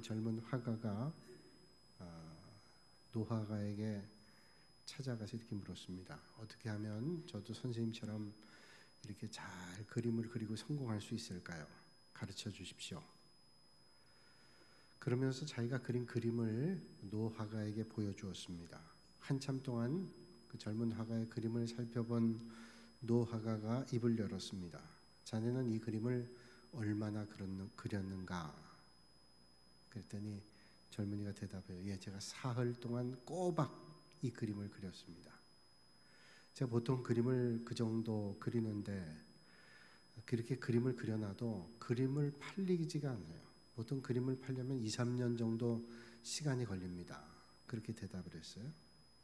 젊은 화가가 노화가에게 찾아가서 이렇게 물었습니다. 어떻게 하면 저도 선생님처럼 이렇게 잘 그림을 그리고 성공할 수 있을까요? 가르쳐 주십시오. 그러면서 자기가 그린 그림을 노화가에게 보여주었습니다. 한참 동안 그 젊은 화가의 그림을 살펴본 노화가가 입을 열었습니다. 자네는 이 그림을 얼마나 그렸는가? 그랬더니 젊은이가 대답해요. 예, 제가 사흘 동안 꼬박 이 그림을 그렸습니다. 제가 보통 그림을 그 정도 그리는데 그렇게 그림을 그려놔도 그림을 팔리지가 않아요. 보통 그림을 팔려면 2, 3년 정도 시간이 걸립니다. 그렇게 대답을 했어요.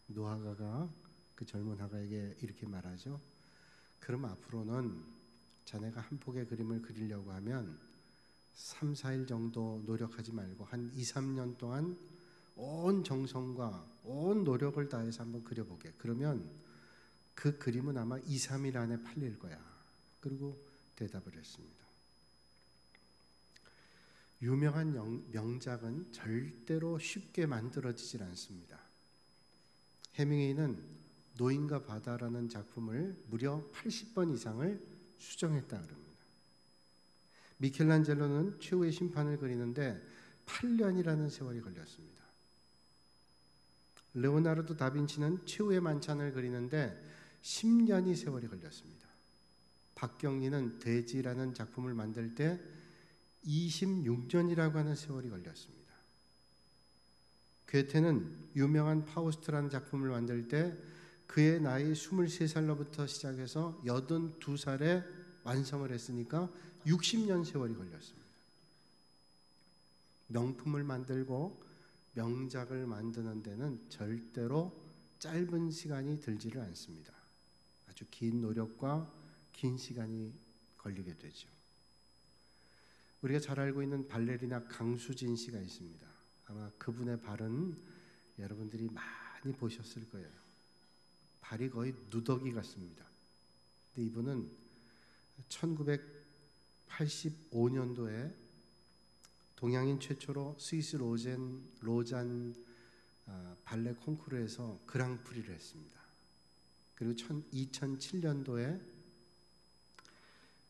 노화가가 그 젊은 화가에게 이렇게 말하죠. 그럼 앞으로는 자네가 한 폭의 그림을 그리려고 하면 3, 4일 정도 노력하지 말고 한 2, 3년 동안 온 정성과 온 노력을 다해서 한번 그려보게. 그러면 그 그림은 아마 2, 3일 안에 팔릴 거야. 그리고 대답을 했습니다. 유명한 명작은 절대로 쉽게 만들어지질 않습니다. 해밍웨이는 노인과 바다라는 작품을 무려 80번 이상을 수정했다 그럽니다. 미켈란젤로는 최후의 심판을 그리는데 8년이라는 세월이 걸렸습니다. 레오나르도 다빈치는 최후의 만찬을 그리는데 10년이 세월이 걸렸습니다. 박경리는 돼지라는 작품을 만들 때 26년이라고 하는 세월이 걸렸습니다. 괴테는 유명한 파우스트라는 작품을 만들 때 그의 나이 23살로부터 시작해서 82살에 완성을 했으니까 60년 세월이 걸렸습니다. 명품을 만들고 명작을 만드는 데는 절대로 짧은 시간이 들지를 않습니다. 아주 긴 노력과 긴 시간이 걸리게 되죠. 우리가 잘 알고 있는 발레리나 강수진 씨가 있습니다. 아마 그분의 발은 여러분들이 많이 보셨을 거예요. 발이 거의 누더기 같습니다. 근데 이분은 1985년도에 동양인 최초로 스위스 로잔 발레 콩쿠르에서 그랑프리를 했습니다. 그리고 2007년도에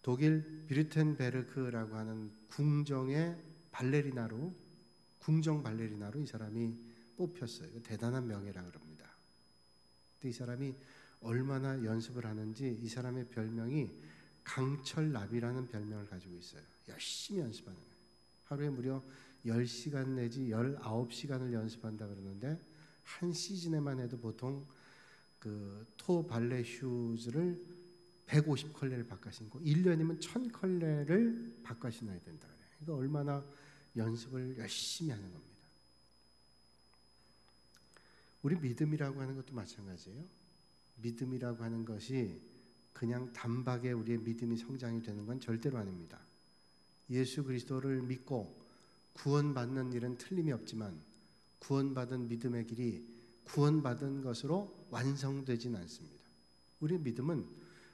독일 뷰르텐베르크라고 하는 궁정의 발레리나로 궁정 발레리나로 이 사람이 뽑혔어요. 대단한 명예라 그럽니다. 근데 이 사람이 얼마나 연습을 하는지 이 사람의 별명이 강철나비라는 별명을 가지고 있어요. 열심히 연습하는 거예요. 하루에 무려 10시간 내지 19시간을 연습한다 그러는데 한 시즌에만 해도 보통 그 토 발레 슈즈를 150컬레를 바꿔 신고 1년이면 1000컬레를 바꿔 신어야 된다 그래요. 그러니까 얼마나 연습을 열심히 하는 겁니다. 우리 믿음이라고 하는 것도 마찬가지예요. 믿음이라고 하는 것이 그냥 단박에 우리의 믿음이 성장이 되는 건 절대로 아닙니다. 예수 그리스도를 믿고 구원받는 일은 틀림이 없지만 구원받은 믿음의 길이 구원받은 것으로 완성되진 않습니다. 우리의 믿음은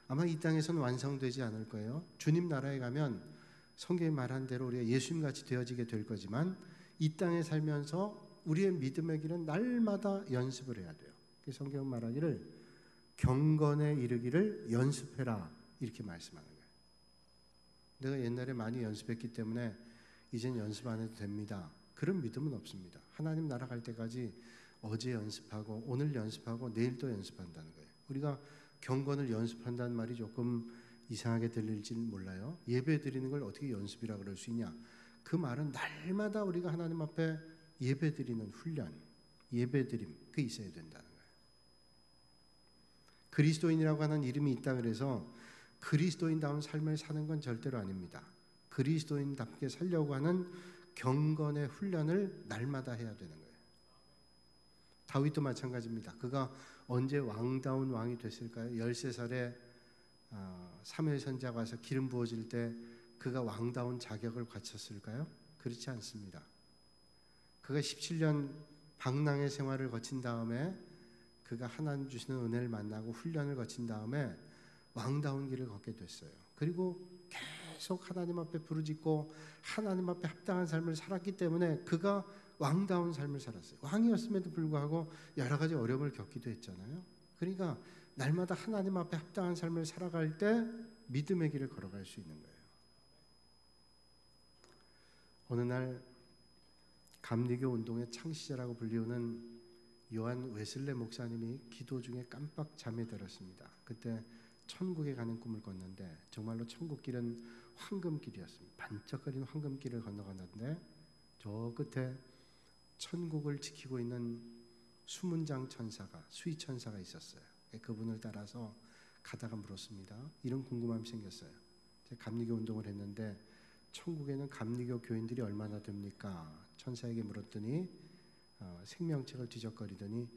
아마 이 땅에서는 완성되지 않을 거예요. 주님 나라에 가면 성경이 말한 대로 우리가 예수님같이 되어지게 될 거지만 이 땅에 살면서 우리의 믿음의 길은 날마다 연습을 해야 돼요. 성경은 말하기를 경건에 이르기를 연습해라 이렇게 말씀하는 거예요. 내가 옛날에 많이 연습했기 때문에 이젠 연습 안 해도 됩니다. 그런 믿음은 없습니다. 하나님 나라 갈 때까지 어제 연습하고 오늘 연습하고 내일 또 연습한다는 거예요. 우리가 경건을 연습한다는 말이 조금 이상하게 들릴지 몰라요. 예배 드리는 걸 어떻게 연습이라 그럴 수 있냐. 그 말은 날마다 우리가 하나님 앞에 예배 드리는 훈련, 예배 드림 그게 있어야 된다는 거예요. 그리스도인이라고 하는 이름이 있다 그래서 그리스도인다운 삶을 사는 건 절대로 아닙니다. 그리스도인답게 살려고 하는 경건의 훈련을 날마다 해야 되는 거예요. 다윗도 마찬가지입니다. 그가 언제 왕다운 왕이 됐을까요? 13살에 사무엘 선지자가 와서 기름 부어질 때 그가 왕다운 자격을 갖췄을까요? 그렇지 않습니다. 그가 17년 방랑의 생활을 거친 다음에 그가 하나님 주시는 은혜를 만나고 훈련을 거친 다음에 왕다운 길을 걷게 됐어요. 그리고 계속 하나님 앞에 부르짖고 하나님 앞에 합당한 삶을 살았기 때문에 그가 왕다운 삶을 살았어요. 왕이었음에도 불구하고 여러 가지 어려움을 겪기도 했잖아요. 그러니까 날마다 하나님 앞에 합당한 삶을 살아갈 때 믿음의 길을 걸어갈 수 있는 거예요. 어느 날 감리교 운동의 창시자라고 불리우는 요한 웨슬레 목사님이 기도 중에 깜빡 잠에 들었습니다. 그때 천국에 가는 꿈을 꿨는데 정말로 천국길은 황금길이었습니다. 반짝거리는 황금길을 건너갔는데 저 끝에 천국을 지키고 있는 수문장 천사가, 수위 천사가 있었어요. 그분을 따라서 가다가 물었습니다. 이런 궁금함이 생겼어요. 제가 감리교 운동을 했는데 천국에는 감리교 교인들이 얼마나 됩니까? 천사에게 물었더니 생명책을 뒤적거리더니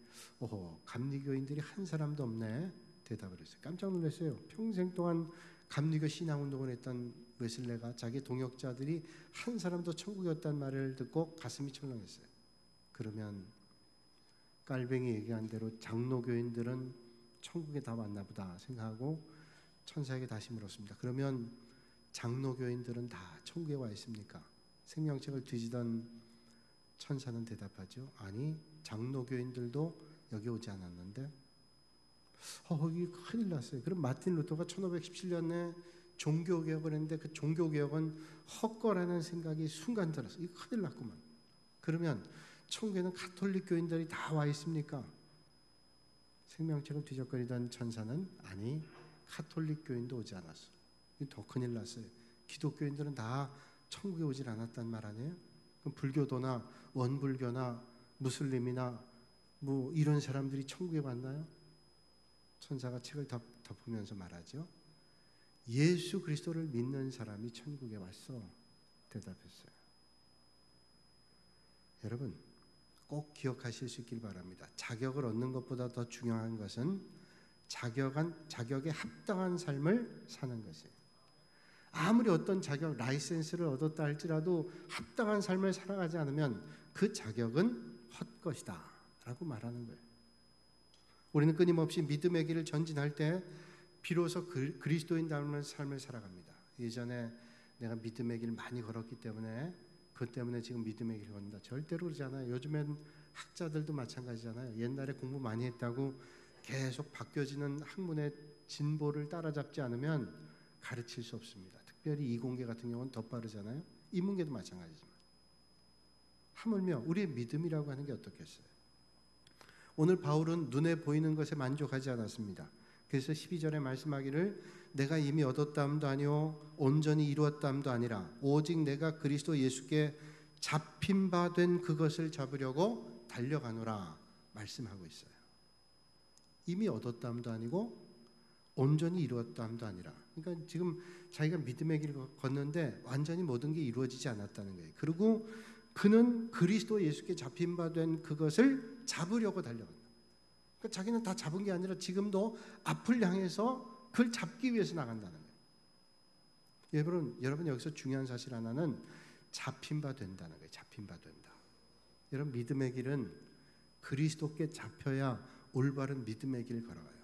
감리교인들이 한 사람도 없네 대답을 했어요. 깜짝 놀랐어요. 평생 동안 감리교 신앙운동을 했던 웨슬레가 자기 동역자들이 한 사람도 천국에 없다는 말을 듣고 가슴이 철렁했어요. 그러면 깔뱅이 얘기한 대로 장로교인들은 천국에 다 왔나 보다 생각하고 천사에게 다시 물었습니다. 그러면 장로교인들은 다 천국에 와 있습니까? 생명책을 뒤지던 천사는 대답하죠. 아니, 장로교인들도 여기 오지 않았는데 이게 큰일 났어요. 그럼 마틴 루터가 1517년에 종교개혁을 했는데 그 종교개혁은 헛거라는 생각이 순간 들었어요. 이거 큰일 났구만. 그러면 천국에는 가톨릭 교인들이 다 와 있습니까? 생명책을 뒤적거리던 천사는 아니, 가톨릭 교인도 오지 않았어. 더 큰일 났어요. 기독교인들은 다 천국에 오질 않았단 말 아니에요? 그럼 불교도나 원불교나 무슬림이나 뭐 이런 사람들이 천국에 왔나요? 천사가 책을 덮으면서 말하죠. 예수 그리스도를 믿는 사람이 천국에 왔어. 대답했어요. 여러분, 꼭 기억하실 수 있길 바랍니다. 자격을 얻는 것보다 더 중요한 것은 자격에 합당한 삶을 사는 것이에요. 아무리 어떤 자격, 라이센스를 얻었다 할지라도 합당한 삶을 살아가지 않으면 그 자격은 헛것이다 라고 말하는 거예요. 우리는 끊임없이 믿음의 길을 전진할 때 비로소 그리스도인다운 삶을 살아갑니다. 예전에 내가 믿음의 길 많이 걸었기 때문에 그것 때문에 지금 믿음의 길을 걷는다. 절대로 그러지 않아요. 요즘엔 학자들도 마찬가지잖아요. 옛날에 공부 많이 했다고 계속 바뀌어지는 학문의 진보를 따라잡지 않으면 가르칠 수 없습니다. 특별히 이공계 같은 경우는 더 빠르잖아요. 인문계도 마찬가지지만. 하물며 우리의 믿음이라고 하는 게 어떻겠어요? 오늘 바울은 눈에 보이는 것에 만족하지 않았습니다. 그래서 12절에 말씀하기를 내가 이미 얻었다함도 아니요 온전히 이루었다함도 아니라 오직 내가 그리스도 예수께 잡힌 바 된 그것을 잡으려고 달려가노라 말씀하고 있어요. 이미 얻었다함도 아니고 온전히 이루었다함도 아니라, 그러니까 지금 자기가 믿음의 길을 걷는데 완전히 모든 게 이루어지지 않았다는 거예요. 그리고 그는 그리스도 예수께 잡힌 바 된 그것을 잡으려고 달려간다. 그러니까 자기는 다 잡은 게 아니라 지금도 앞을 향해서 그걸 잡기 위해서 나간다는 거예요. 여러분 여기서 중요한 사실 하나는 잡힌 바 된다는 거예요. 잡힌 바 된다. 여러분 믿음의 길은 그리스도께 잡혀야 올바른 믿음의 길을 걸어가요.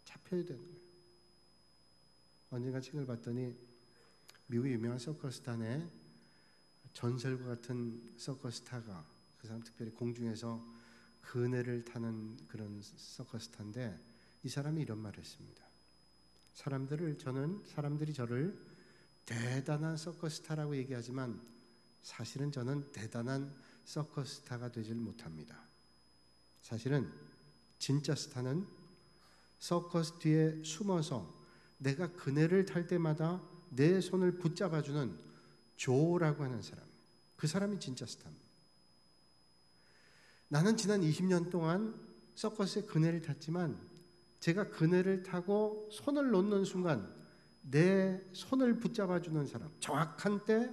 잡혀야 되는 거예요. 언젠가 책을 봤더니 미국의 유명한 서커스단에 전설과 같은 서커스타가, 그 사람 특별히 공중에서 그네를 타는 그런 서커스타인데 이 사람이 이런 말을 했습니다. 사람들이 저를 대단한 서커스타라고 얘기하지만 사실은 저는 대단한 서커스타가 되질 못합니다. 사실은 진짜 스타는 서커스 뒤에 숨어서 내가 그네를 탈 때마다 내 손을 붙잡아주는 조라고 하는 사람, 그 사람이 진짜 스타입니다. 나는 지난 20년 동안 서커스에 그네를 탔지만 제가 그네를 타고 손을 놓는 순간 내 손을 붙잡아주는 사람, 정확한 때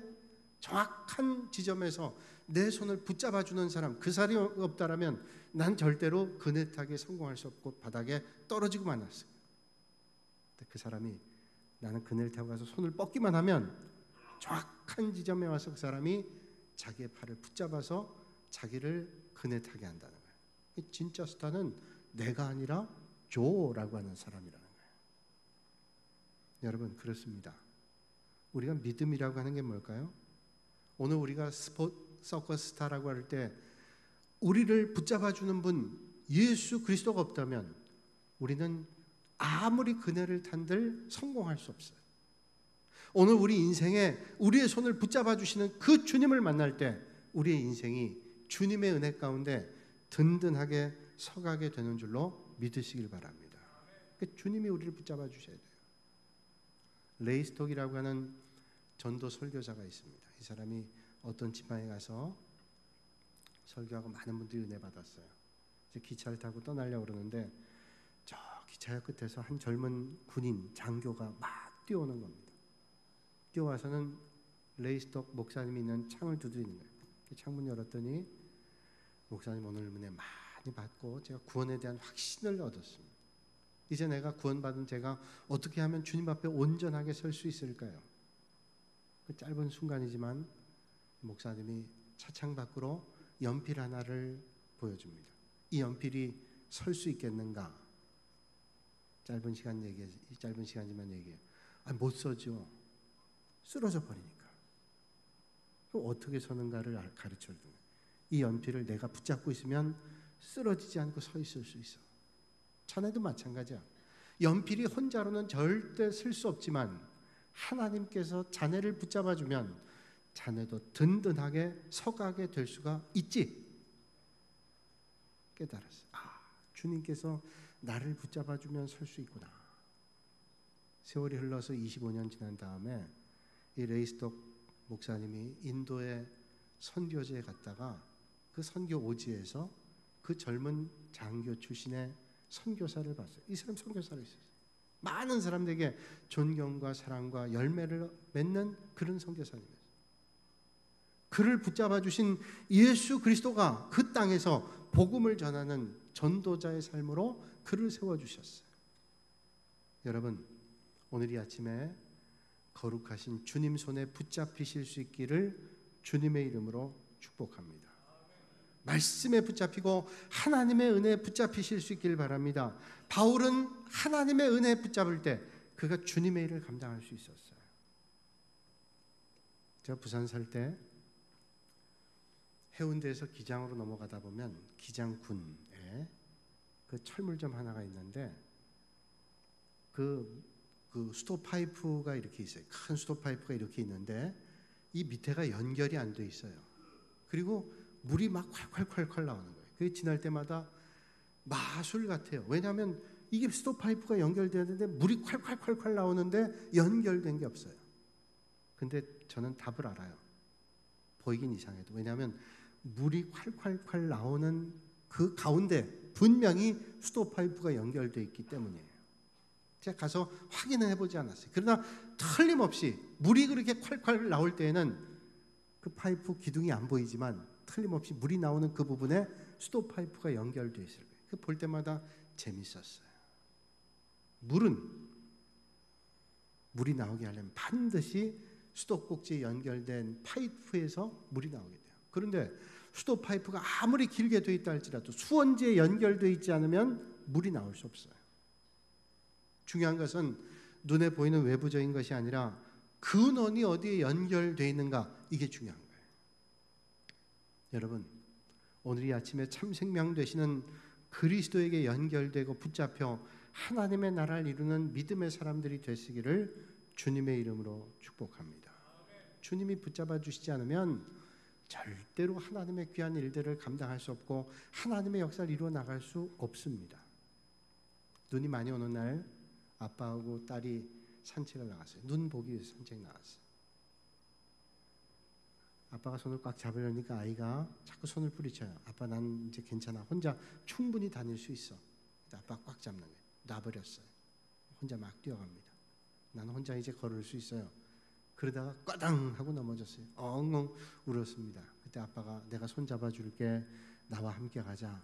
정확한 지점에서 내 손을 붙잡아주는 사람, 그 사람이 없다라면 난 절대로 그네 타기에 성공할 수 없고 바닥에 떨어지고 말았어요. 그 사람이 나는 그네를 타고 가서 손을 뻗기만 하면 정확한 지점에 와서 그 사람이 자기의 팔을 붙잡아서 자기를 그네 타게 한다는 거예요. 진짜 스타는 내가 아니라 조라고 하는 사람이라는 거예요. 여러분 그렇습니다. 우리가 믿음이라고 하는 게 뭘까요? 오늘 우리가 서커스 스타라고 할 때 우리를 붙잡아주는 분 예수 그리스도가 없다면 우리는 아무리 그네를 탄들 성공할 수 없어요. 오늘 우리 인생에 우리의 손을 붙잡아 주시는 그 주님을 만날 때 우리의 인생이 주님의 은혜 가운데 든든하게 서가게 되는 줄로 믿으시길 바랍니다. 주님이 우리를 붙잡아 주셔야 돼요. 레이스톡이라고 하는 전도 설교자가 있습니다. 이 사람이 어떤 지방에 가서 설교하고 많은 분들이 은혜 받았어요. 이제 기차를 타고 떠나려고 그러는데 저 기차역 끝에서 한 젊은 군인 장교가 막 뛰어오는 겁니다. 뛰어와서는 레이스톡 목사님이 있는 창을 두드리는 거예요. 창문 열었더니 목사님 오늘 은혜 많이 받고 제가 구원에 대한 확신을 얻었습니다. 이제 내가 구원받은 제가 어떻게 하면 주님 앞에 온전하게 설 수 있을까요? 그 짧은 순간이지만 목사님이 차창 밖으로 연필 하나를 보여줍니다. 이 연필이 설 수 있겠는가? 짧은 시간이지만 얘기해요. 못 서죠. 쓰러져 버리니까. 그럼 어떻게 서는가를 가르쳐 주는 거예요. 이 연필을 내가 붙잡고 있으면 쓰러지지 않고 서 있을 수 있어. 자네도 마찬가지야. 연필이 혼자로는 절대 쓸 수 없지만 하나님께서 자네를 붙잡아 주면 자네도 든든하게 서가게 될 수가 있지. 깨달았어. 주님께서 나를 붙잡아 주면 설 수 있구나. 세월이 흘러서 25년 지난 다음에 이 레이스톡 목사님이 인도의 선교지에 갔다가 그 선교 오지에서 그 젊은 장교 출신의 선교사를 봤어요. 이 사람 선교사로 있었어요. 많은 사람들에게 존경과 사랑과 열매를 맺는 그런 선교사님이었어요. 그를 붙잡아 주신 예수 그리스도가 그 땅에서 복음을 전하는 전도자의 삶으로 그를 세워주셨어요. 여러분, 오늘 이 아침에 거룩하신 주님 손에 붙잡히실 수 있기를 주님의 이름으로 축복합니다. 말씀에 붙잡히고 하나님의 은혜에 붙잡히실 수 있길 바랍니다. 바울은 하나님의 은혜에 붙잡을 때 그가 주님의 일을 감당할 수 있었어요. 제가 부산 살 때 해운대에서 기장으로 넘어가다 보면 기장군에 그 철물점 하나가 있는데 그 스톱파이프가 이렇게 있어요. 큰 스톱파이프가 이렇게 있는데 이 밑에가 연결이 안 돼 있어요. 그리고 물이 막 콸콸콸콸 나오는 거예요. 그게 지날 때마다 마술 같아요. 왜냐하면 이게 스톱파이프가 연결되는데 물이 콸콸콸콸 나오는데 연결된 게 없어요. 근데 저는 답을 알아요. 보이긴 이상해도. 왜냐하면 물이 콸콸콸 나오는 그 가운데 분명히 스톱파이프가 연결되어 있기 때문이에요. 제가 가서 확인을 해보지 않았어요. 그러나 틀림없이 물이 그렇게 콸콸 나올 때에는 그 파이프 기둥이 안 보이지만 틀림없이 물이 나오는 그 부분에 스톱파이프가 연결되어 있을 거예요. 그 볼 때마다 재밌었어요. 물이 나오게 하려면 반드시 수도꼭지에 연결된 파이프에서 물이 나오게 돼요. 그런데 수도 파이프가 아무리 길게 되어 있다 할지라도 수원지에 연결되어 있지 않으면 물이 나올 수 없어요. 중요한 것은 눈에 보이는 외부적인 것이 아니라 근원이 어디에 연결되어 있는가, 이게 중요한 거예요. 여러분, 오늘 이 아침에 참 생명 되시는 그리스도에게 연결되고 붙잡혀 하나님의 나라를 이루는 믿음의 사람들이 되시기를 주님의 이름으로 축복합니다. 주님이 붙잡아 주시지 않으면 절대로 하나님의 귀한 일들을 감당할 수 없고 하나님의 역사를 이루어 나갈 수 없습니다. 눈이 많이 오는 날 아빠하고 딸이 산책을 나갔어요. 눈 보기 위해서 산책 나갔어요. 아빠가 손을 꽉 잡으려니까 아이가 자꾸 손을 뿌리쳐요. 아빠 난 이제 괜찮아. 혼자 충분히 다닐 수 있어. 아빠 꽉 잡는 거예요. 놔버렸어요. 혼자 막 뛰어갑니다. 나는 혼자 이제 걸을 수 있어요. 그러다가 꽈당 하고 넘어졌어요. 엉엉 울었습니다. 그때 아빠가 내가 손 잡아줄게. 나와 함께 가자.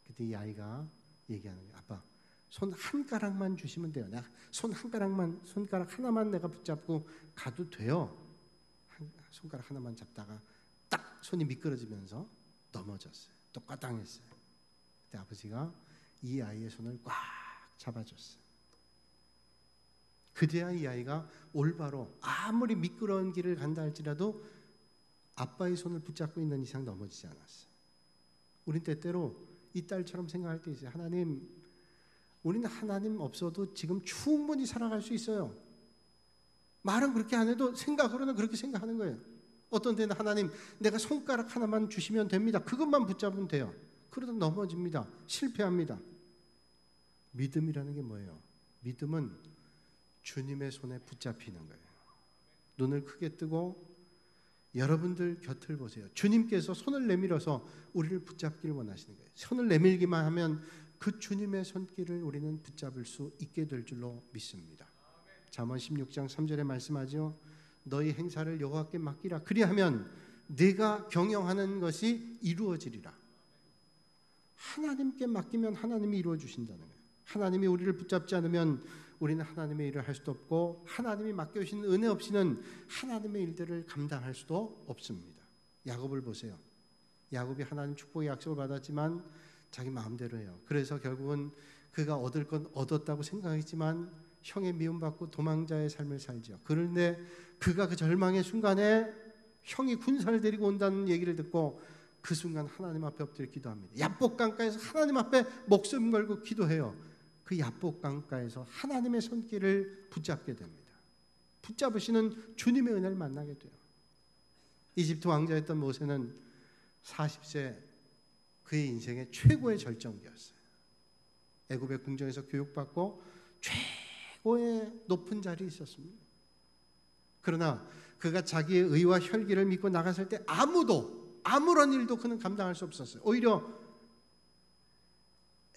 그때 이 아이가 얘기하는 거예요. 아빠 손 한 가락만 주시면 돼요. 내가 손가락 하나만 내가 붙잡고 가도 돼요. 손가락 하나만 잡다가 딱 손이 미끄러지면서 넘어졌어요. 또 꽈당했어요. 그때 아버지가 이 아이의 손을 꽉 잡아줬어요. 그제야 이 아이가 올바로 아무리 미끄러운 길을 간다 할지라도 아빠의 손을 붙잡고 있는 이상 넘어지지 않았어요. 우린 때때로 이 딸처럼 생각할 때 있어요. 하나님, 우리는 하나님 없어도 지금 충분히 살아갈 수 있어요. 말은 그렇게 안 해도 생각으로는 그렇게 생각하는 거예요. 어떤 때는 하나님, 내가 손가락 하나만 주시면 됩니다. 그것만 붙잡으면 돼요. 그러다 넘어집니다. 실패합니다. 믿음이라는 게 뭐예요? 믿음은 주님의 손에 붙잡히는 거예요. 눈을 크게 뜨고 여러분들 곁을 보세요. 주님께서 손을 내밀어서 우리를 붙잡기를 원하시는 거예요. 손을 내밀기만 하면 그 주님의 손길을 우리는 붙잡을 수 있게 될 줄로 믿습니다. 잠언 16장 3절에 말씀하죠. 너희 행사를 여호와께 맡기라. 그리하면 네가 경영하는 것이 이루어지리라. 하나님께 맡기면 하나님이 이루어 주신다는 거예요. 하나님이 우리를 붙잡지 않으면 우리는 하나님의 일을 할 수도 없고, 하나님이 맡겨주신 은혜 없이는 하나님의 일들을 감당할 수도 없습니다. 야곱을 보세요. 야곱이 하나님 축복의 약속을 받았지만 자기 마음대로 해요. 그래서 결국은 그가 얻을 건 얻었다고 생각했지만 형의 미움받고 도망자의 삶을 살죠. 그런데 그가 그 절망의 순간에 형이 군사를 데리고 온다는 얘기를 듣고 그 순간 하나님 앞에 엎드려 기도합니다. 야복 강가에서 하나님 앞에 목숨 걸고 기도해요. 그 야복 강가에서 하나님의 손길을 붙잡게 됩니다. 붙잡으시는 주님의 은혜를 만나게 돼요. 이집트 왕자였던 모세는 40세 그의 인생의 최고의 절정기였어요. 애굽의 궁정에서 교육받고 최고의 높은 자리에 있었습니다. 그러나 그가 자기의 의와 혈기를 믿고 나갔을 때 아무런 일도 그는 감당할 수 없었어요. 오히려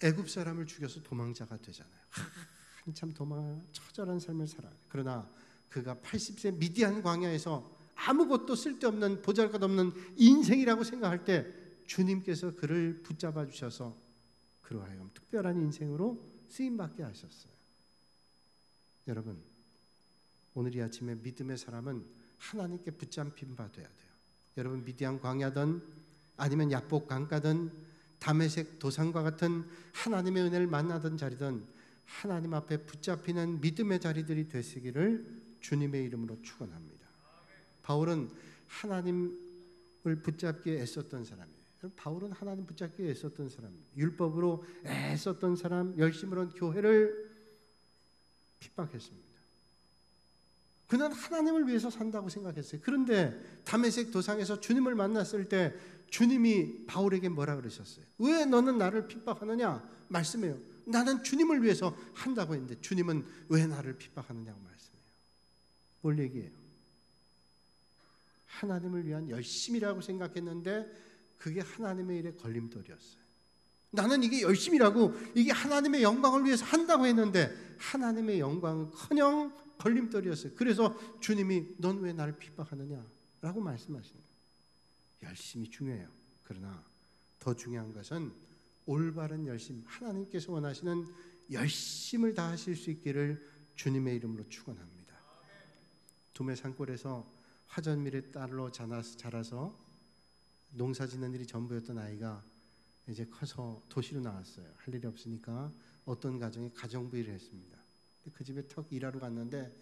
애굽 사람을 죽여서 도망자가 되잖아요. 한참 처절한 삶을 살아요. 그러나 그가 80세 미디안 광야에서 아무것도 쓸데없는 보잘것없는 인생이라고 생각할 때 주님께서 그를 붙잡아 주셔서 그로 하여금 특별한 인생으로 쓰임받게 하셨어요. 여러분, 오늘 이 아침에 믿음의 사람은 하나님께 붙잡힌 바 돼야 돼요. 여러분, 미디안 광야든 아니면 야복 강가든 다메섹 도상과 같은 하나님의 은혜를 만나던 자리든 하나님 앞에 붙잡히는 믿음의 자리들이 되시기를 주님의 이름으로 축원합니다. 바울은 하나님을 붙잡기에 애썼던 사람이에요. 바울은 하나님 붙잡기에 애썼던 사람이에요. 율법으로 애썼던 사람, 열심으로 교회를 핍박했습니다. 그는 하나님을 위해서 산다고 생각했어요. 그런데 다메섹 도상에서 주님을 만났을 때 주님이 바울에게 뭐라 그러셨어요? 왜 너는 나를 핍박하느냐? 말씀해요. 나는 주님을 위해서 한다고 했는데 주님은 왜 나를 핍박하느냐고 말씀해요. 뭘 얘기해요? 하나님을 위한 열심이라고 생각했는데 그게 하나님의 일에 걸림돌이었어요. 나는 이게 열심이라고, 이게 하나님의 영광을 위해서 한다고 했는데 하나님의 영광은커녕 걸림돌이었어요. 그래서 주님이 넌 왜 나를 핍박하느냐? 라고 말씀하시는 거예요. 열심이 중요해요. 그러나 더 중요한 것은 올바른 열심, 하나님께서 원하시는 열심을 다하실 수 있기를 주님의 이름으로 축원합니다. 두메 산골에서 화전밀의 딸로 자라서 농사 짓는 일이 전부였던 아이가 이제 커서 도시로 나왔어요. 할 일이 없으니까 어떤 가정이 가정부 일을 했습니다. 그 집에 턱 일하러 갔는데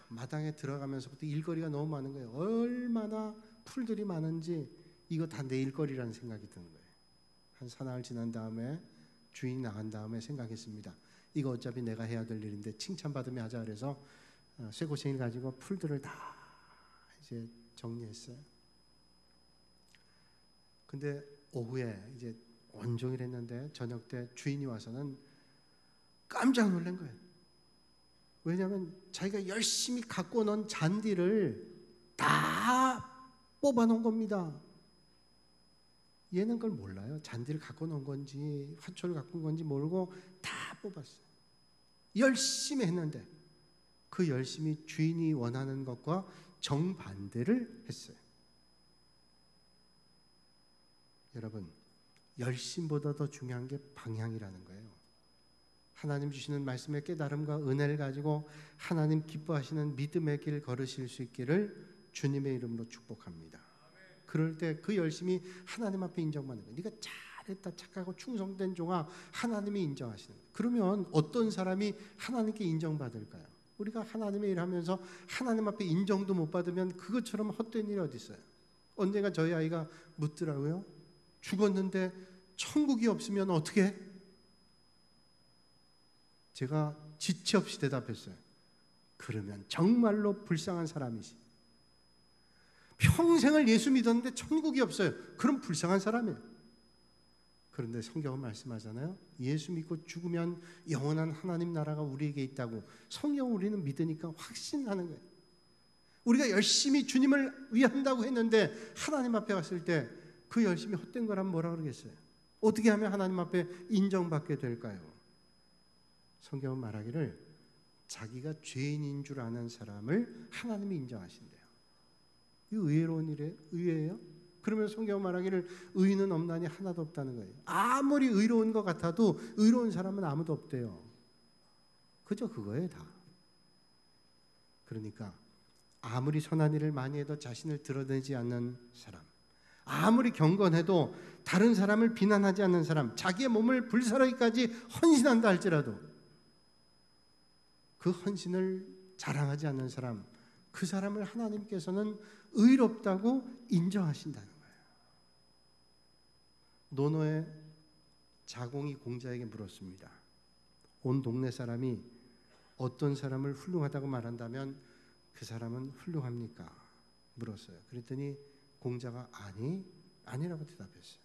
마당에 들어가면서부터 일거리가 너무 많은 거예요. 얼마나 풀들이 많은지 이거 다 내 일거리라는 생각이 드는 거예요. 한 사나흘 지난 다음에 주인이 나간 다음에 생각했습니다. 이거 어차피 내가 해야 될 일인데 칭찬받으며 하자 그래서 쇠고챙이를 가지고 풀들을 다 이제 정리했어요. 근데 오후에 이제 온종일 했는데 저녁 때 주인이 와서는 깜짝 놀란 거예요. 왜냐하면 자기가 열심히 갖고 놓은 잔디를 다 뽑아놓은 겁니다. 얘는 그걸 몰라요. 잔디를 갖고 놓은 건지 화초를 갖고 온 건지 모르고 다 뽑았어요. 열심히 했는데 그 열심히 주인이 원하는 것과 정반대를 했어요. 여러분, 열심보다 더 중요한 게 방향이라는 거예요. 하나님 주시는 말씀의 깨달음과 은혜를 가지고 하나님 기뻐하시는 믿음의 길 걸으실 수 있기를 주님의 이름으로 축복합니다. 그럴 때 그 열심이 하나님 앞에 인정받는 거예요. 네가 잘했다, 착하고 충성된 종아, 하나님이 인정하시는 거예요. 그러면 어떤 사람이 하나님께 인정받을까요? 우리가 하나님의 일을 하면서 하나님 앞에 인정도 못 받으면 그것처럼 헛된 일이 어디 있어요? 언젠가 저희 아이가 묻더라고요. 죽었는데 천국이 없으면 어떻게 해? 제가 지체 없이 대답했어요. 그러면 정말로 불쌍한 사람이지. 평생을 예수 믿었는데 천국이 없어요. 그럼 불쌍한 사람이에요. 그런데 성경은 말씀하잖아요. 예수 믿고 죽으면 영원한 하나님 나라가 우리에게 있다고. 성경을 우리는 믿으니까 확신하는 거예요. 우리가 열심히 주님을 위한다고 했는데 하나님 앞에 갔을 때 그 열심이 헛된 거라면 뭐라 그러겠어요? 어떻게 하면 하나님 앞에 인정받게 될까요? 성경은 말하기를 자기가 죄인인 줄 아는 사람을 하나님이 인정하신대요. 이 의외로운 일이에요? 의외예요? 그러면 성경 말하기를 의인은 없나니 하나도 없다는 거예요. 아무리 의로운 것 같아도 의로운 사람은 아무도 없대요. 그저 그거예요 다. 그러니까 아무리 선한 일을 많이 해도 자신을 드러내지 않는 사람, 아무리 경건해도 다른 사람을 비난하지 않는 사람, 자기의 몸을 불사르기까지 헌신한다 할지라도 그 헌신을 자랑하지 않는 사람, 그 사람을 하나님께서는 의롭다고 인정하신다는 거예요. 노노의 자공이 공자에게 물었습니다. 온 동네 사람이 어떤 사람을 훌륭하다고 말한다면 그 사람은 훌륭합니까? 물었어요. 그랬더니 공자가 아니라고 대답했어요.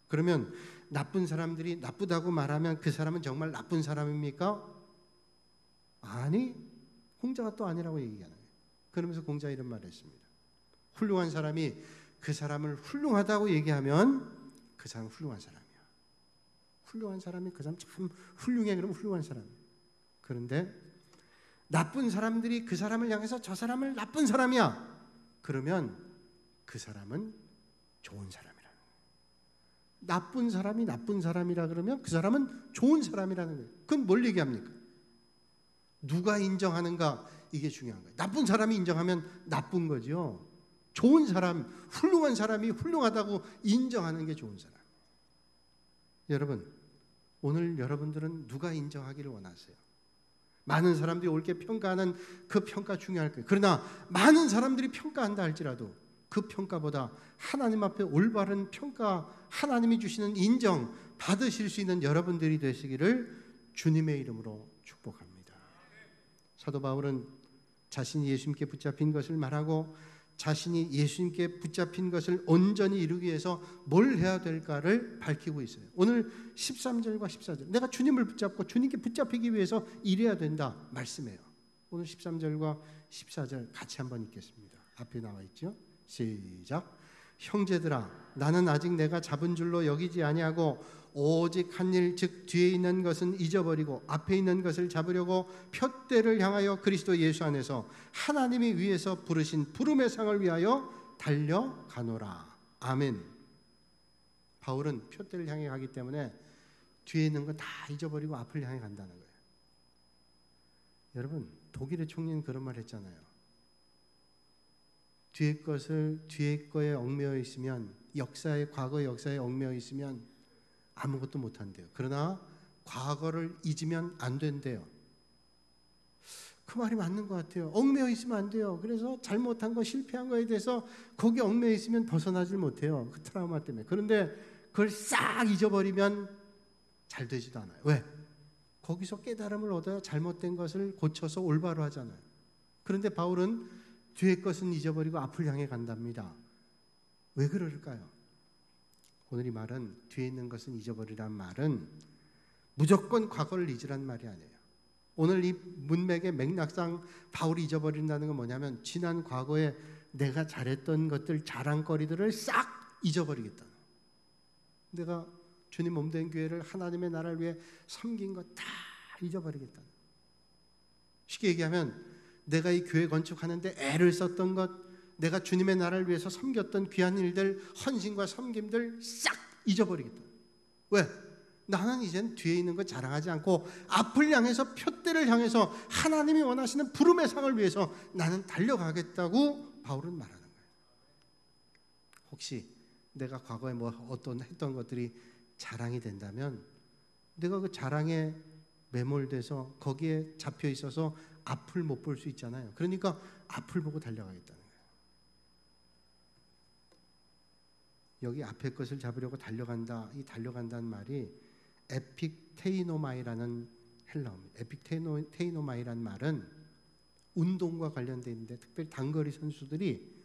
그러면 나쁜 사람들이 나쁘다고 말하면 그 사람은 정말 나쁜 사람입니까? 아니, 공자가 또 아니라고 얘기하는 거예요. 그러면서 공자 이런 말을 했습니다. 훌륭한 사람이 그 사람을 훌륭하다고 얘기하면 그 사람은 훌륭한 사람이야. 훌륭한 사람이 그 사람 참 훌륭해 그러면 훌륭한 사람이에요. 그런데 나쁜 사람들이 그 사람을 향해서 저 사람을 나쁜 사람이야. 그러면 그 사람은 좋은 사람이라는 거예요. 나쁜 사람이 나쁜 사람이라 그러면 그 사람은 좋은 사람이라는 거예요. 그건 뭘 얘기합니까? 누가 인정하는가 이게 중요한 거예요. 나쁜 사람이 인정하면 나쁜 거죠. 좋은 사람, 훌륭한 사람이 훌륭하다고 인정하는 게 좋은 사람. 여러분, 오늘 여러분들은 누가 인정하기를 원하세요? 많은 사람들이 옳게 평가하는 그 평가 중요할 거예요. 그러나 많은 사람들이 평가한다 할지라도 그 평가보다 하나님 앞에 올바른 평가, 하나님이 주시는 인정 받으실 수 있는 여러분들이 되시기를 주님의 이름으로 축복합니다. 사도 바울은 자신이 예수님께 붙잡힌 것을 말하고 자신이 예수님께 붙잡힌 것을 온전히 이루기 위해서 뭘 해야 될까를 밝히고 있어요. 오늘 13절과 14절, 내가 주님을 붙잡고 주님께 붙잡히기 위해서 일해야 된다 말씀해요. 오늘 13절과 14절 같이 한번 읽겠습니다. 앞에 나와 있죠. 시작. 형제들아, 나는 아직 내가 잡은 줄로 여기지 아니하고 오직 한 일, 즉 뒤에 있는 것은 잊어버리고 앞에 있는 것을 잡으려고 푯대를 향하여 그리스도 예수 안에서 하나님이 위에서 부르신 부름의 상을 위하여 달려가노라. 아멘. 바울은 푯대를 향해 가기 때문에 뒤에 있는 거 다 잊어버리고 앞을 향해 간다는 거예요. 여러분, 독일의 총리는 그런 말 했잖아요. 뒤에 거에 얽매여 있으면, 과거의 역사에 얽매여 있으면 아무것도 못한대요. 그러나 과거를 잊으면 안 된대요. 그 말이 맞는 것 같아요. 얽매여 있으면 안 돼요. 그래서 잘못한 거, 실패한 거에 대해서 거기에 얽매여 있으면 벗어나질 못해요. 그 트라우마 때문에. 그런데 그걸 싹 잊어버리면 잘 되지도 않아요. 왜? 거기서 깨달음을 얻어야 잘못된 것을 고쳐서 올바로 하잖아요. 그런데 바울은 뒤에 것은 잊어버리고 앞을 향해 간답니다. 왜 그럴까요? 오늘 이 말은 뒤에 있는 것은 잊어버리란 말은 무조건 과거를 잊으란 말이 아니에요. 오늘 이 문맥의 맥락상 바울이 잊어버린다는 건 뭐냐면 지난 과거에 내가 잘했던 것들, 자랑거리들을 싹 잊어버리겠다는 거예요. 내가 주님 몸된 교회를 하나님의 나라를 위해 섬긴 것 다 잊어버리겠다는 거예요. 쉽게 얘기하면 내가 이 교회 건축하는데 애를 썼던 것, 내가 주님의 나라를 위해서 섬겼던 귀한 일들, 헌신과 섬김들 싹 잊어버리겠다. 왜? 나는 이젠 뒤에 있는 거 자랑하지 않고 앞을 향해서 푯대를 향해서 하나님이 원하시는 부름의 상을 위해서 나는 달려가겠다고 바울은 말하는 거예요. 혹시 내가 과거에 어떤 했던 것들이 자랑이 된다면 내가 그 자랑에 매몰돼서 거기에 잡혀 있어서 앞을 못 볼 수 있잖아요. 그러니까 앞을 보고 달려가겠다는 거예요. 여기 앞에 것을 잡으려고 달려간다. 이 달려간다는 말이 에픽테이노마이라는 헬라어입니다. 에픽테이노마이라는 말은 운동과 관련되어 있는데 특별히 단거리 선수들이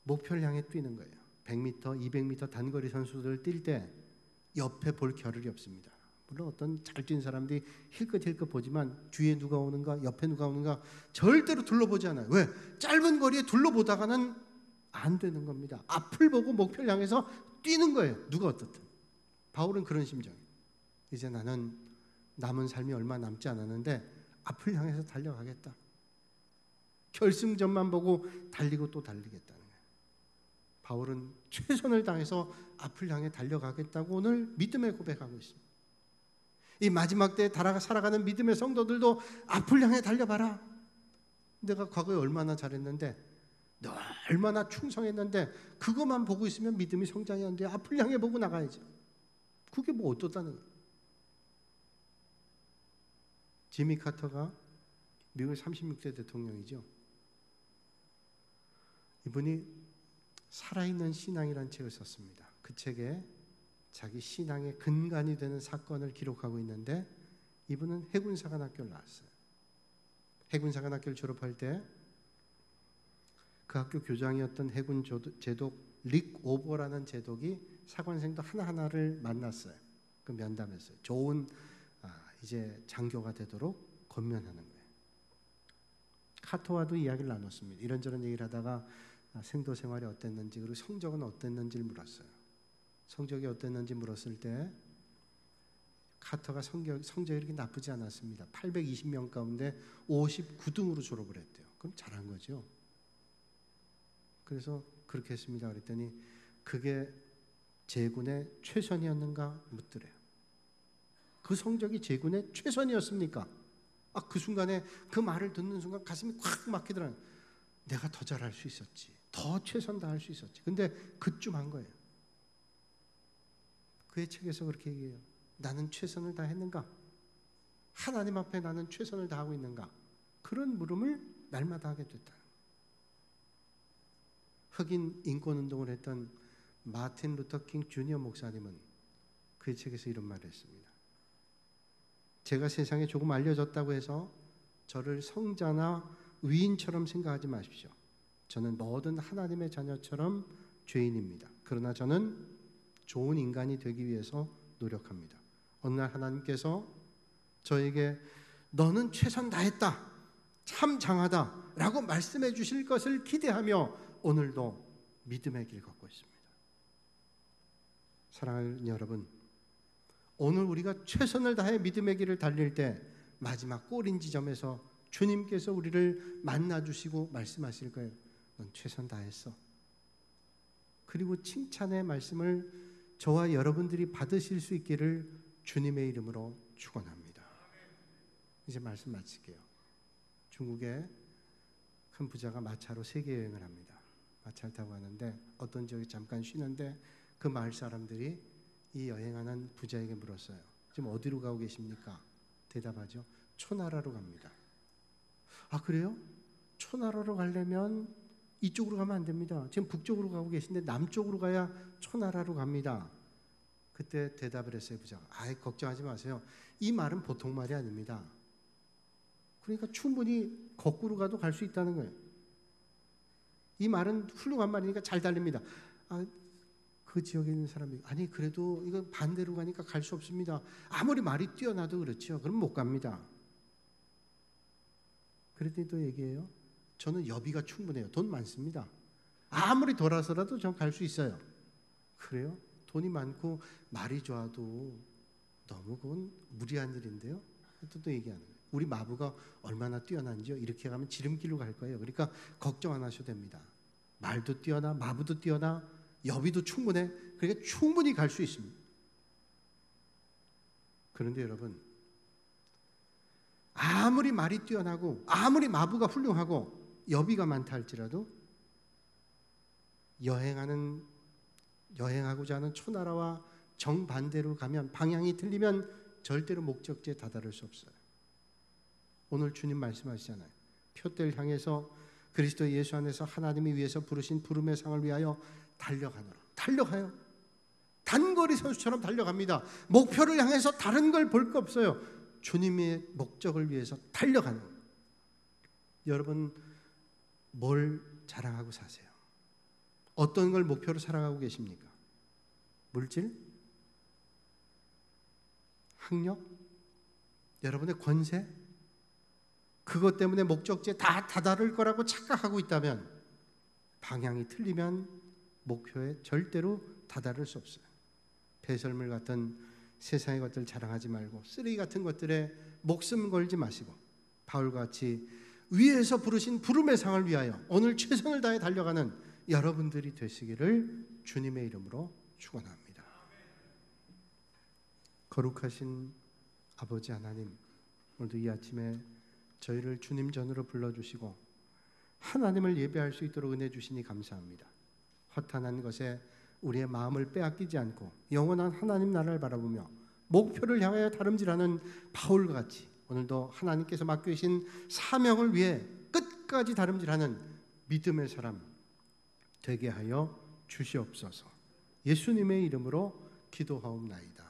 목표를 향해 뛰는 거예요. 100m, 200m 단거리 선수들을 뛸 때 옆에 볼 겨를이 없습니다. 물론 어떤 잘 뛰는 사람들이 힐끗힐끗 보지만 뒤에 누가 오는가, 옆에 누가 오는가 절대로 둘러보지 않아요. 왜? 짧은 거리에 둘러보다가는 안 되는 겁니다. 앞을 보고 목표를 향해서 뛰는 거예요. 누가 어떻든. 바울은 그런 심정이에요. 이제 나는 남은 삶이 얼마 남지 않았는데 앞을 향해서 달려가겠다. 결승점만 보고 달리고 또 달리겠다는 거예요. 바울은 최선을 다해서 앞을 향해 달려가겠다고 오늘 믿음의 고백하고 있습니다. 이 마지막 때에 살아가는 믿음의 성도들도 앞을 향해 달려봐라. 내가 과거에 얼마나 잘했는데, 얼마나 충성했는데 그것만 보고 있으면 믿음이 성장이 안 돼요. 앞을 향해 보고 나가야죠. 그게 뭐 어떻다는 거예요. 지미 카터가 미국의 36대 대통령이죠. 이분이 살아있는 신앙이라는 책을 썼습니다. 그 책에 자기 신앙의 근간이 되는 사건을 기록하고 있는데 이분은 해군사관학교를 나왔어요. 해군사관학교를 졸업할 때 그 학교 교장이었던 해군 제독 릭 오버라는 제독이 사관생도 하나하나를 만났어요. 그 면담했어요. 좋은 이제 장교가 되도록 권면하는 거예요. 카토와도 이야기를 나눴습니다. 이런저런 얘기를 하다가 생도 생활이 어땠는지 그리고 성적은 어땠는지를 물었어요. 성적이 어땠는지 물었을 때 카터가 성적이 이렇게 나쁘지 않았습니다. 820명 가운데 59등으로 졸업을 했대요. 그럼 잘한 거죠. 그래서 그렇게 했습니다. 그랬더니 그게 제군의 최선이었는가 묻더래요. 그 성적이 제군의 최선이었습니까? 그 순간에 그 말을 듣는 순간 가슴이 콱 막히더라고요. 내가 더 잘할 수 있었지. 더 최선 다할 수 있었지. 근데 그쯤 한 거예요. 그의 책에서 그렇게 얘기해요. 나는 최선을 다했는가? 하나님 앞에 나는 최선을 다하고 있는가? 그런 물음을 날마다 하게 됐다. 흑인 인권운동을 했던 마틴 루터 킹 주니어 목사님은 그의 책에서 이런 말을 했습니다. 제가 세상에 조금 알려졌다고 해서 저를 성자나 위인처럼 생각하지 마십시오. 저는 모든 하나님의 자녀처럼 죄인입니다. 그러나 저는 좋은 인간이 되기 위해서 노력합니다. 어느 날 하나님께서 저에게 너는 최선 다했다. 참 장하다. 라고 말씀해 주실 것을 기대하며 오늘도 믿음의 길 걷고 있습니다. 사랑하는 여러분, 오늘 우리가 최선을 다해 믿음의 길을 달릴 때 마지막 꼬린 지점에서 주님께서 우리를 만나주시고 말씀하실 거예요. 넌 최선 다했어. 그리고 칭찬의 말씀을 저와 여러분들이 받으실 수 있기를 주님의 이름으로 축원합니다. 이제 말씀 마칠게요. 중국의 큰 부자가 마차로 세계 여행을 합니다. 마차를 타고 가는데 어떤 지역에 잠깐 쉬는데 그 마을 사람들이 이 여행하는 부자에게 물었어요. 지금 어디로 가고 계십니까? 대답하죠. 초나라로 갑니다. 그래요? 초나라로 가려면 이쪽으로 가면 안 됩니다. 지금 북쪽으로 가고 계신데 남쪽으로 가야 초나라로 갑니다. 그때 대답을 했어요. 부자가. 걱정하지 마세요. 이 말은 보통 말이 아닙니다. 그러니까 충분히 거꾸로 가도 갈 수 있다는 거예요. 이 말은 훌륭한 말이니까 잘 달립니다. 그 지역에 있는 사람이 그래도 이거 반대로 가니까 갈 수 없습니다. 아무리 말이 뛰어나도 그렇죠. 그럼 못 갑니다. 그랬더니 또 얘기해요. 저는 여비가 충분해요. 돈 많습니다. 아무리 돌아서라도 전 갈 수 있어요. 그래요? 돈이 많고 말이 좋아도 너무 그건 무리한 일인데요. 또 얘기하는 거예요. 우리 마부가 얼마나 뛰어난지요. 이렇게 가면 지름길로 갈 거예요. 그러니까 걱정 안 하셔도 됩니다. 말도 뛰어나 마부도 뛰어나 여비도 충분해. 그러니까 충분히 갈 수 있습니다. 그런데 여러분, 아무리 말이 뛰어나고 아무리 마부가 훌륭하고 여비가 많다 할지라도 여행하고자 하는 초나라와 정반대로 가면 방향이 틀리면 절대로 목적지에 다다를 수 없어요. 오늘 주님 말씀하시잖아요. 표대를 향해서 그리스도 예수 안에서 하나님이 위해서 부르신 부름의 상을 위하여 달려가노라. 달려가요. 단거리 선수처럼 달려갑니다. 목표를 향해서 다른 걸 볼 거 없어요. 주님의 목적을 위해서 달려가는 거예요. 여러분, 뭘 자랑하고 사세요? 어떤 걸 목표로 살아가고 계십니까? 물질? 학력? 여러분의 권세? 그것 때문에 목적지에 다 다다를 거라고 착각하고 있다면, 방향이 틀리면 목표에 절대로 다다를 수 없어요. 배설물 같은 세상의 것들 자랑하지 말고 쓰레기 같은 것들에 목숨 걸지 마시고 바울과 같이 위에서 부르신 부름의 상을 위하여 오늘 최선을 다해 달려가는 여러분들이 되시기를 주님의 이름으로 축원합니다. 거룩하신 아버지 하나님, 오늘도 이 아침에 저희를 주님 전으로 불러주시고 하나님을 예배할 수 있도록 은혜 주시니 감사합니다. 허탄한 것에 우리의 마음을 빼앗기지 않고 영원한 하나님 나라를 바라보며 목표를 향하여 다름질하는 바울과 같이 오늘도 하나님께서 맡겨주신 사명을 위해 끝까지 다름질하는 믿음의 사람 되게 하여 주시옵소서. 예수님의 이름으로 기도하옵나이다.